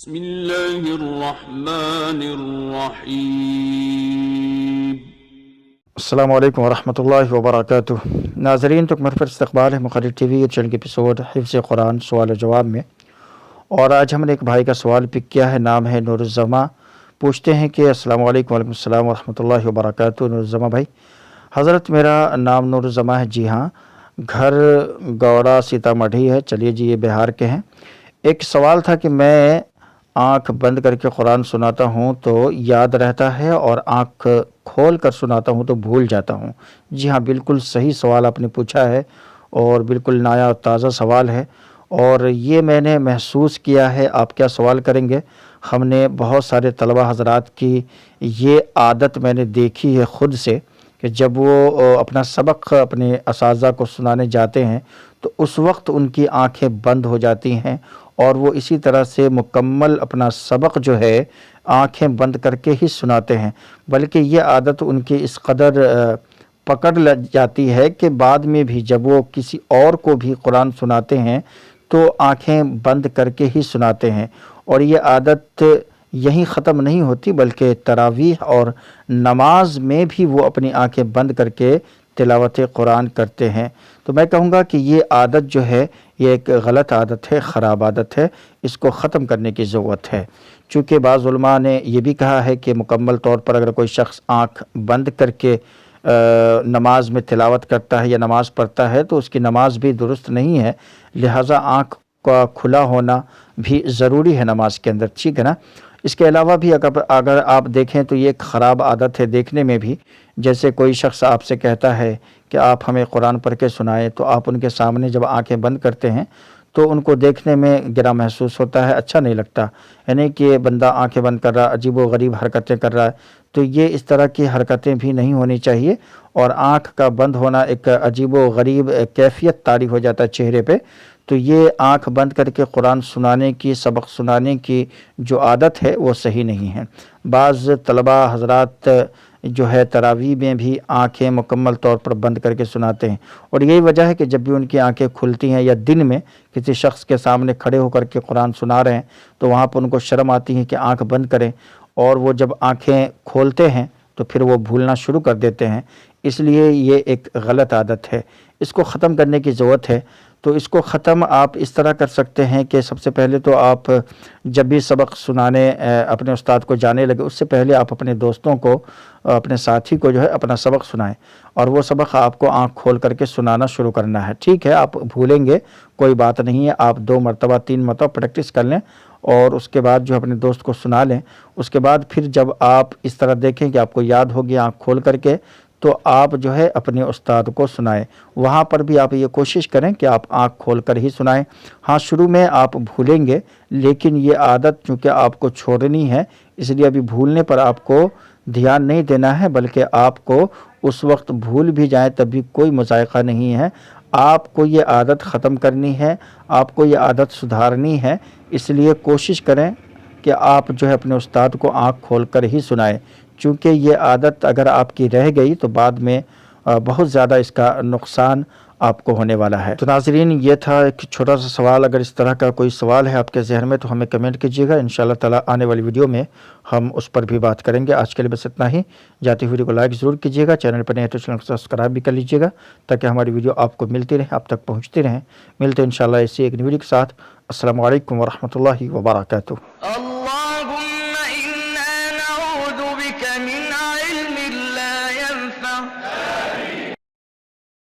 بسم اللہ الرحمن الرحیم۔ السلام علیکم ورحمۃ اللہ وبرکاتہ۔ ناظرین، تو مرفر استقبال ہے مقرر ٹی وی چینل کے ایپیسوڈ حفظ قرآن سوال و جواب میں، اور آج ہم نے ایک بھائی کا سوال پک کیا ہے۔ نام ہے نور الزما۔ پوچھتے ہیں کہ السلام علیکم۔ وعلیکم السلام ورحمۃ اللہ وبرکاتہ۔ نور الزما بھائی، حضرت میرا نام نور الزما ہے، جی ہاں، گھر گورا سیتامڑھی ہے۔ چلیے جی، یہ بہار کے ہیں۔ ایک سوال تھا کہ میں آنکھ بند کر کے قرآن سناتا ہوں تو یاد رہتا ہے، اور آنکھ کھول کر سناتا ہوں تو بھول جاتا ہوں۔ جی ہاں، بالکل صحیح سوال آپ نے پوچھا ہے، اور بالکل نیا اور تازہ سوال ہے، اور یہ میں نے محسوس کیا ہے۔ آپ کیا سوال کریں گے؟ ہم نے بہت سارے طلبہ حضرات کی یہ عادت میں نے دیکھی ہے خود سے، کہ جب وہ اپنا سبق اپنے اساتذہ کو سنانے جاتے ہیں تو اس وقت ان کی آنکھیں بند ہو جاتی ہیں، اور وہ اسی طرح سے مکمل اپنا سبق جو ہے آنکھیں بند کر کے ہی سناتے ہیں، بلکہ یہ عادت ان کی اس قدر پکڑ لگ جاتی ہے کہ بعد میں بھی جب وہ کسی اور کو بھی قرآن سناتے ہیں تو آنکھیں بند کر کے ہی سناتے ہیں۔ اور یہ عادت یہیں ختم نہیں ہوتی، بلکہ تراویح اور نماز میں بھی وہ اپنی آنکھیں بند کر کے تلاوت قرآن کرتے ہیں۔ تو میں کہوں گا کہ یہ عادت جو ہے یہ ایک غلط عادت ہے، خراب عادت ہے، اس کو ختم کرنے کی ضرورت ہے۔ چونکہ بعض علماء نے یہ بھی کہا ہے کہ مکمل طور پر اگر کوئی شخص آنکھ بند کر کے نماز میں تلاوت کرتا ہے یا نماز پڑھتا ہے تو اس کی نماز بھی درست نہیں ہے، لہٰذا آنکھ کا کھلا ہونا بھی ضروری ہے نماز کے اندر، ٹھیک ہے نا۔ اس کے علاوہ بھی اگر آپ دیکھیں تو یہ ایک خراب عادت ہے دیکھنے میں بھی۔ جیسے کوئی شخص آپ سے کہتا ہے کہ آپ ہمیں قرآن پڑھ کے سنائیں، تو آپ ان کے سامنے جب آنکھیں بند کرتے ہیں تو ان کو دیکھنے میں گرا محسوس ہوتا ہے، اچھا نہیں لگتا، یعنی کہ بندہ آنکھیں بند کر رہا، عجیب و غریب حرکتیں کر رہا ہے۔ تو یہ اس طرح کی حرکتیں بھی نہیں ہونی چاہیے، اور آنکھ کا بند ہونا ایک عجیب و غریب کیفیت طاری ہو جاتا ہے چہرے پہ۔ تو یہ آنکھ بند کر کے قرآن سنانے کی، سبق سنانے کی جو عادت ہے وہ صحیح نہیں ہے۔ بعض طلبہ حضرات جو ہے تراویح میں بھی آنکھیں مکمل طور پر بند کر کے سناتے ہیں، اور یہی وجہ ہے کہ جب بھی ان کی آنکھیں کھلتی ہیں یا دن میں کسی شخص کے سامنے کھڑے ہو کر کے قرآن سنا رہے ہیں تو وہاں پر ان کو شرم آتی ہے کہ آنکھ بند کریں، اور وہ جب آنکھیں کھولتے ہیں تو پھر وہ بھولنا شروع کر دیتے ہیں۔ اس لیے یہ ایک غلط عادت ہے، اس کو ختم کرنے کی ضرورت ہے۔ تو اس کو ختم آپ اس طرح کر سکتے ہیں کہ سب سے پہلے تو آپ جب بھی سبق سنانے اپنے استاد کو جانے لگے، اس سے پہلے آپ اپنے دوستوں کو، اپنے ساتھی کو جو ہے اپنا سبق سنائیں، اور وہ سبق آپ کو آنکھ کھول کر کے سنانا شروع کرنا ہے، ٹھیک ہے۔ آپ بھولیں گے، کوئی بات نہیں ہے، آپ 2 مرتبہ 3 مرتبہ پریکٹس کر لیں، اور اس کے بعد جو اپنے دوست کو سنا لیں۔ اس کے بعد پھر جب آپ اس طرح دیکھیں کہ آپ کو یاد ہوگی آنکھ کھول کر کے، تو آپ جو ہے اپنے استاد کو سنائیں۔ وہاں پر بھی آپ یہ کوشش کریں کہ آپ آنکھ کھول کر ہی سنائیں۔ ہاں، شروع میں آپ بھولیں گے، لیکن یہ عادت چونکہ آپ کو چھوڑنی ہے، اس لیے ابھی بھولنے پر آپ کو دھیان نہیں دینا ہے، بلکہ آپ کو اس وقت بھول بھی جائیں تب بھی کوئی مذائقہ نہیں ہے۔ آپ کو یہ عادت ختم کرنی ہے، آپ کو یہ عادت سدھارنی ہے، اس لیے کوشش کریں کہ آپ جو ہے اپنے استاد کو آنکھ کھول کر ہی سنائیں، چونکہ یہ عادت اگر آپ کی رہ گئی تو بعد میں بہت زیادہ اس کا نقصان آپ کو ہونے والا ہے۔ تو ناظرین، یہ تھا ایک چھوٹا سا سوال۔ اگر اس طرح کا کوئی سوال ہے آپ کے ذہن میں تو ہمیں کمنٹ کیجیے گا، انشاءاللہ تعالی آنے والی ویڈیو میں ہم اس پر بھی بات کریں گے۔ آج کے لیے بس اتنا ہی۔ جاتی ویڈیو کو لائک ضرور کیجیے گا، چینل پر نئے تو چینل کو سبسکرائب بھی کر لیجیے گا، تاکہ ہماری ویڈیو آپ کو ملتی رہے، آپ تک پہنچتی رہیں۔ ملتے ہیں انشاءاللہ اسی ایک ویڈیو کے ساتھ۔ السلام علیکم ورحمۃ اللہ وبرکاتہ۔ اللہم انا نعوذ بک من